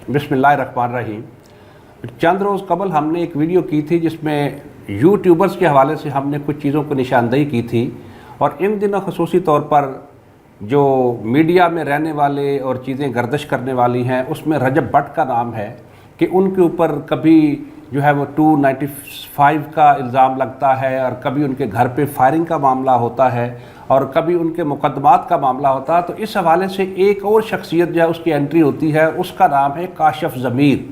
बिस्मिल्लाहिर्रहमानिर्रहीम। चंद रोज़ कबल हमने एक वीडियो की थी जिसमें यूट्यूबर्स के हवाले से हमने कुछ चीज़ों को निशानदेही की थी, और इन दिनों खसूसी तौर पर जो मीडिया में रहने वाले और चीज़ें गर्दिश करने वाली हैं उसमें रजब भट्ट का नाम है कि उनके ऊपर कभी जो है वो 295 का इल्ज़ाम लगता है, और कभी उनके घर पे फायरिंग का मामला होता है, और कभी उनके मुकदमात का मामला होता है। तो इस हवाले से एक और शख्सियत जो है उसकी एंट्री होती है, उसका नाम है काशिफ ज़मीर।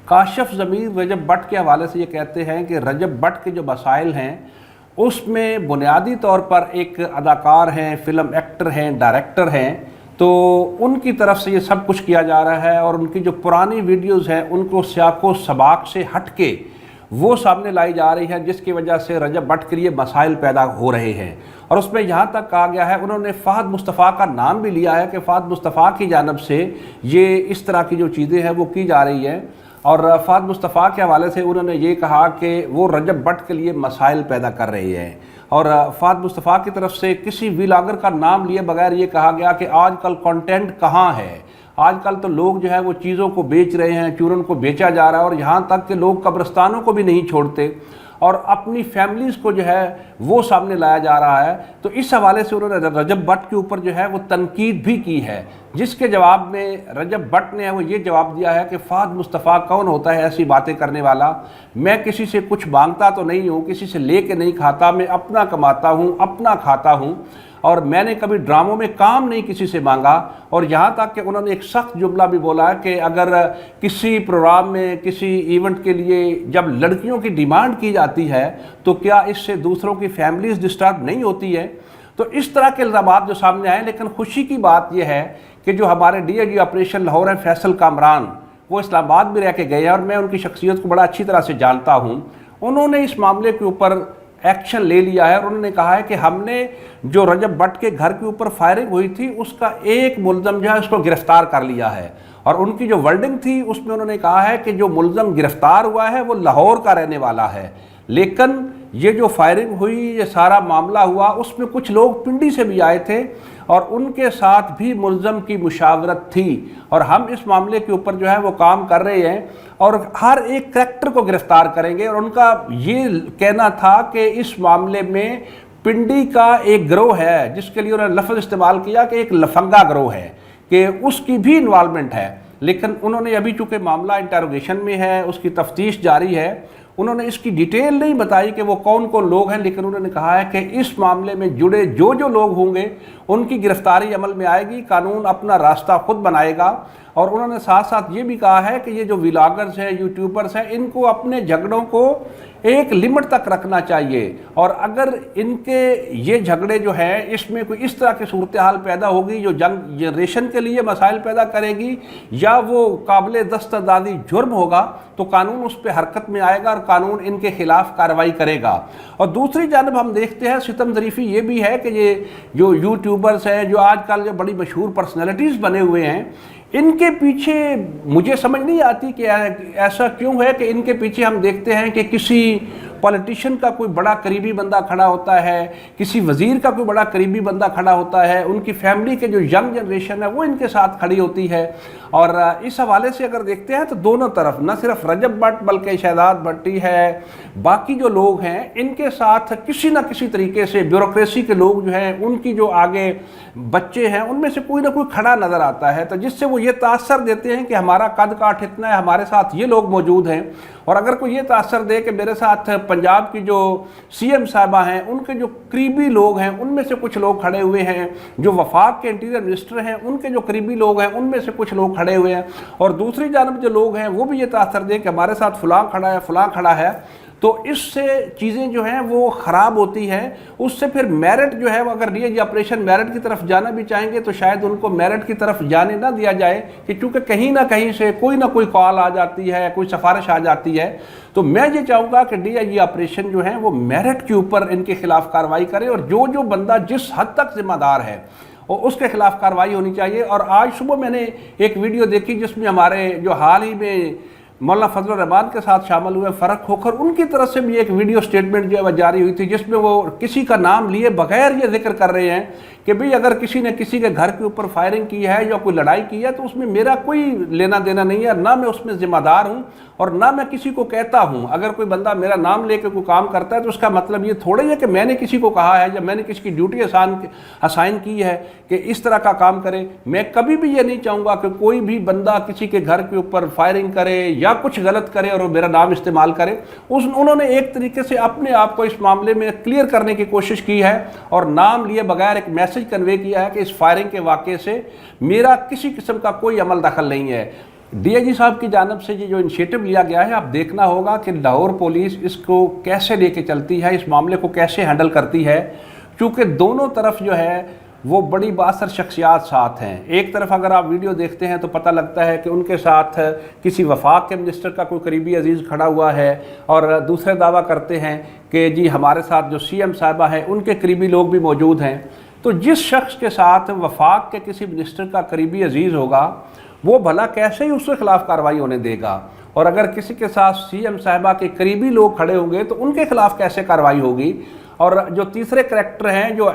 काशिफ ज़मीर रजब भट्ट के हवाले से ये कहते हैं कि रजब भट्ट के जो मसाइल हैं उसमें बुनियादी तौर पर एक अदाकार हैं, फ़िल्म एक्टर हैं, डायरेक्टर हैं, तो उनकी तरफ से ये सब कुछ किया जा रहा है, और उनकी जो पुरानी वीडियोज़ हैं उनको सियाको सबाक से हट के वो सामने लाई जा रही है, जिसकी वजह से रजब भट्ट के लिए मसाइल पैदा हो रहे हैं। और उसमें यहाँ तक कहा गया है, उन्होंने फ़हद मुस्तफ़ा का नाम भी लिया है कि फ़हद मुस्तफ़ा की जानब से ये इस तरह की जो चीज़ें हैं वो की जा रही है। और फ़हद मुस्तफ़ा के हवाले से उन्होंने ये कहा कि वो रजब भट्ट के लिए मसाइल पैदा कर रही है, और फ़हद मुस्तफ़ा की तरफ से किसी व्लॉगर का नाम लिए बगैर ये कहा गया कि आजकल कंटेंट कहाँ है, आजकल तो लोग जो है वो चीज़ों को बेच रहे हैं, चूरन को बेचा जा रहा है, और यहाँ तक कि लोग कब्रिस्तानों को भी नहीं छोड़ते और अपनी फैमिलीज़ को जो है वो सामने लाया जा रहा है। तो इस हवाले से उन्होंने रजब भट्ट के ऊपर जो है वो तनकीद भी की है, जिसके जवाब में रजब भट्ट ने वो ये जवाब दिया है कि फ़हद मुस्तफ़ा कौन होता है ऐसी बातें करने वाला, मैं किसी से कुछ मांगता तो नहीं हूँ, किसी से ले के नहीं खाता, मैं अपना कमाता हूँ, अपना खाता हूँ, और मैंने कभी ड्रामों में काम नहीं किसी से मांगा। और यहाँ तक कि उन्होंने एक सख्त जुमला भी बोला है कि अगर किसी प्रोग्राम में, किसी इवेंट के लिए जब लड़कियों की डिमांड की जाती है तो क्या इससे दूसरों की फैमिलीज डिस्टर्ब नहीं होती है। तो इस तरह के इल्ज़ामात जो सामने आए, लेकिन खुशी की बात यह है कि जो हमारे DIG ऑपरेशन लाहौर हैं फैसल कामरान, वो इस्लामाबाद भी रह के गए हैं और मैं उनकी शख्सियत को बड़ा अच्छी तरह से जानता हूँ। उन्होंने इस मामले के ऊपर एक्शन ले लिया है, और उन्होंने कहा है कि हमने जो रजब भट्ट के घर के ऊपर फायरिंग हुई थी उसका एक मुलज़म जो है उसको गिरफ़्तार कर लिया है, और उनकी जो वर्डिंग थी उसमें उन्होंने कहा है कि जो मुलज़म गिरफ़्तार हुआ है वो लाहौर का रहने वाला है, लेकिन ये जो फायरिंग हुई, ये सारा मामला हुआ, उसमें कुछ लोग पिंडी से भी आए थे और उनके साथ भी मुलज़म की मुशावरत थी, और हम इस मामले के ऊपर जो है वो काम कर रहे हैं और हर एक करैक्टर को गिरफ़्तार करेंगे। और उनका ये कहना था कि इस मामले में पिंडी का एक गिरोह है, जिसके लिए उन्होंने लफ्ज़ इस्तेमाल किया कि एक लफंगा गिरोह है, कि उसकी भी इन्वॉल्वमेंट है। लेकिन उन्होंने अभी चूँकि मामला इंटरोगेशन में है, उसकी तफ्तीश जारी है, उन्होंने इसकी डिटेल नहीं बताई कि वो कौन कौन लोग हैं, लेकिन उन्होंने कहा है कि इस मामले में जुड़े जो जो लोग होंगे उनकी गिरफ्तारी अमल में आएगी, कानून अपना रास्ता खुद बनाएगा। और उन्होंने साथ साथ ये भी कहा है कि ये जो व्लॉगर्स हैं, यूट्यूबर्स हैं, इनको अपने झगड़ों को एक लिमिट तक रखना चाहिए, और अगर इनके ये झगड़े जो हैं इसमें कोई इस तरह की सूरत हाल पैदा होगी जो जंग जनरेशन के लिए मसाइल पैदा करेगी या वो काबिल दस्तरदादी जुर्म होगा, तो कानून उस पर हरकत में आएगा और कानून इनके खिलाफ कार्रवाई करेगा। और दूसरी जानब हम देखते हैं सितम ज़रीफ़ी ये भी है कि ये जो यूट्यूबर्स हैं, जो आजकल जो बड़ी मशहूर पर्सनैलिटीज़ बने हुए हैं, इनके पीछे मुझे समझ नहीं आती कि ऐसा क्यों है कि इनके पीछे हम देखते हैं कि किसी पॉलिटिशियन का कोई बड़ा करीबी बंदा खड़ा होता है, किसी वज़ीर का कोई बड़ा करीबी बंदा खड़ा होता है, उनकी फैमिली के जो यंग जनरेशन है वो इनके साथ खड़ी होती है। और इस हवाले से अगर देखते हैं तो दोनों तरफ, न सिर्फ रजब भट्ट बल्कि शहजाद भट्टी है, बाकी जो लोग हैं इनके साथ किसी न किसी तरीके से ब्यूरोक्रेसी के लोग जो हैं, उनकी जो आगे बच्चे हैं उनमें से कोई ना कोई खड़ा नज़र आता है, तो जिससे वो ये तासर देते हैं कि हमारा कद काठ इतना है, हमारे साथ ये लोग मौजूद हैं। और अगर कोई ये तासर दे कि मेरे साथ पंजाब की जो CM साहिबा हैं, उनके जो करीबी लोग हैं उनमें से कुछ लोग खड़े हुए हैं, जो वफाक के इंटीरियर मिनिस्टर हैं उनके जो करीबी लोग हैं उनमें से कुछ लोग खड़े हुए हैं, और दूसरी जानब जो लोग हैं वो भी ये तासर दे कि हमारे साथ फ़लाँ खड़ा है, फ़लाँ खड़ा है, तो इससे चीज़ें जो हैं वो ख़राब होती हैं। उससे फिर मेरिट जो है वो, अगर DIG ऑपरेशन मेरिट की तरफ जाना भी चाहेंगे तो शायद उनको मेरिट की तरफ जाने ना दिया जाए, कि चूँकि कहीं ना कहीं से कोई ना कोई कॉल आ जाती है, कोई सिफारिश आ जाती है। तो मैं ये चाहूँगा कि DIG ऑपरेशन जो है वो मेरिट के ऊपर इनके खिलाफ कार्रवाई करे, और जो जो बंदा जिस हद तक जिम्मेदार है और उसके खिलाफ कार्रवाई होनी चाहिए। और आज सुबह मैंने एक वीडियो देखी जिसमें हमारे जो हाल ही में मौलाना फजलुर रहमान के साथ शामिल हुए, फ़र्क होकर उनकी तरफ से भी एक वीडियो स्टेटमेंट जो है वह जारी हुई थी, जिसमें वो किसी का नाम लिए बगैर ये जिक्र कर रहे हैं कि भाई अगर किसी ने किसी के घर के ऊपर फायरिंग की है या कोई लड़ाई की है तो उसमें मेरा कोई लेना देना नहीं है, ना मैं उसमें ज़िम्मेदार हूँ और ना मैं किसी को कहता हूँ। अगर कोई बंदा मेरा नाम लेकर कोई काम करता है तो उसका मतलब ये थोड़ा ही है कि मैंने किसी को कहा है या मैंने किसी की ड्यूटी असाइन की है कि इस तरह का काम करे। मैं कभी भी ये नहीं चाहूँगा कि कोई भी बंदा किसी के घर के ऊपर फायरिंग करे या कुछ गलत करे और मेरा नाम इस्तेमाल करे। उन्होंने एक तरीके से अपने आप को इस मामले में क्लियर करने की कोशिश की है और नाम लिए बगैर एक मैसेज कन्वे किया है कि इस फायरिंग के वाक़े से मेरा किसी किस्म का कोई अमल दखल नहीं है। डीआईजी साहब की जानिब से ये जो इनिशिएटिव लिया गया है, आप देखना होगा कि लाहौर पुलिस इसको कैसे लेके चलती है, इस मामले को कैसे हैंडल करती है, क्योंकि दोनों तरफ जो है वो बड़ी बासर शख्सियात साथ हैं। एक तरफ अगर आप वीडियो देखते हैं तो पता लगता है कि उनके साथ किसी वफाक के मिनिस्टर का कोई करीबी अजीज़ खड़ा हुआ है और दूसरे दावा करते हैं कि जी हमारे साथ जो सीएम साहिबा है उनके करीबी लोग भी मौजूद हैं। तो जिस शख्स के साथ वफाक के किसी मिनिस्टर का करीबी अजीज़ होगा वो भला कैसे ही उसके खिलाफ कार्रवाई होने देगा, और अगर किसी के साथ सीएम साहिबा के करीबी लोग खड़े होंगे तो उनके खिलाफ कैसे कार्रवाई होगी। और जो तीसरे करैक्टर हैं, जो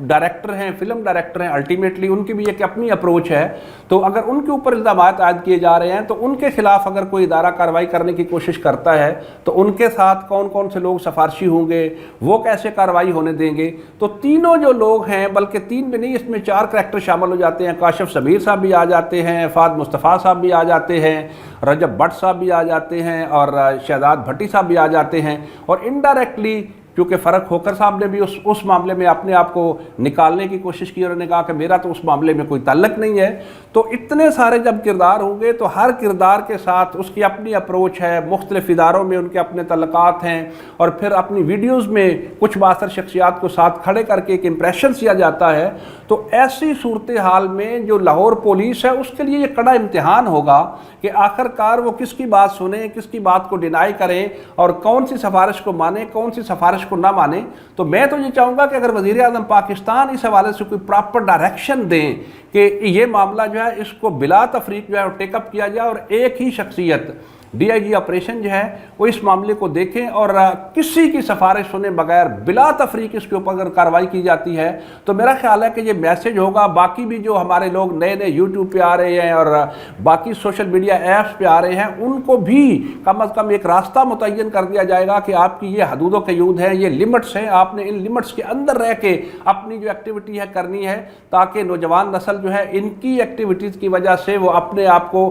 डायरेक्टर हैं, फिल्म डायरेक्टर हैं, अल्टीमेटली उनकी भी एक अपनी अप्रोच है। तो अगर उनके ऊपर इल्ज़ामात आयद किए जा रहे हैं तो उनके खिलाफ अगर कोई इदारा कार्रवाई करने की कोशिश करता है तो उनके साथ कौन कौन से लोग सिफारशी होंगे, वो कैसे कार्रवाई होने देंगे। तो तीनों जो लोग हैं, बल्कि तीन भी नहीं, इसमें 4 करैक्टर शामिल हो जाते हैं। काशिफ सबीर साहब भी आ जाते हैं, फाद मुस्तफ़ा साहब भी आ जाते हैं, रजब भट्ट साहब भी आ जाते हैं और शहजाद भट्टी साहब भी आ जाते हैं। और इनडायरेक्टली क्योंकि फ़र्क होकर साहब ने भी उस मामले में अपने आप को निकालने की कोशिश की और उन्होंने कहा कि मेरा तो उस मामले में कोई ताल्लुक नहीं है। तो इतने सारे जब किरदार होंगे तो हर किरदार के साथ उसकी अपनी अप्रोच है, मुख्तलिफ इदारों में उनके अपने तल्लुकात हैं और फिर अपनी वीडियोज़ में कुछ बासर शख्सियात को साथ खड़े करके एक इम्प्रेशन दिया जाता है। तो ऐसी सूरत हाल में जो लाहौर पुलिस है उसके लिए ये कड़ा इम्तिहान होगा कि आखिरकार वो किसकी बात सुने, किसकी बात को डिनाई करें और कौन सी सिफारिश को माने, कौन सी सिफारिश को ना माने। तो मैं तो ये चाहूँगा कि अगर वज़ीर आज़म पाकिस्तान इस हवाले से कोई प्रॉपर डायरेक्शन दें कि ये मामला जो है इसको बिला तफरीक जो है टेकअप किया जाए और एक ही शख्सियत डीआईजी ऑपरेशन जो है वो इस मामले को देखें और किसी की सिफारिश सुने बगैर बिला तफरीक इसके ऊपर अगर कार्रवाई की जाती है तो मेरा ख्याल है कि ये मैसेज होगा। बाकी भी जो हमारे लोग नए नए यूट्यूब पे आ रहे हैं और बाकी सोशल मीडिया ऐप्स पे आ रहे हैं उनको भी कम अज़ कम एक रास्ता मुतय्यन कर दिया जाएगा कि आपकी ये हदूद क़यूद है, ये लिमिट्स हैं, आपने इन लिमिट्स के अंदर रह के अपनी जो एक्टिविटी है करनी है, ताकि नौजवान नस्ल जो है इनकी एक्टिविटीज़ की वजह से वो अपने आप को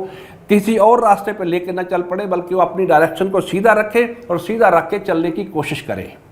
किसी और रास्ते पर लेके न चल पड़े, बल्कि वो अपनी डायरेक्शन को सीधा रखे और सीधा रख के चलने की कोशिश करे।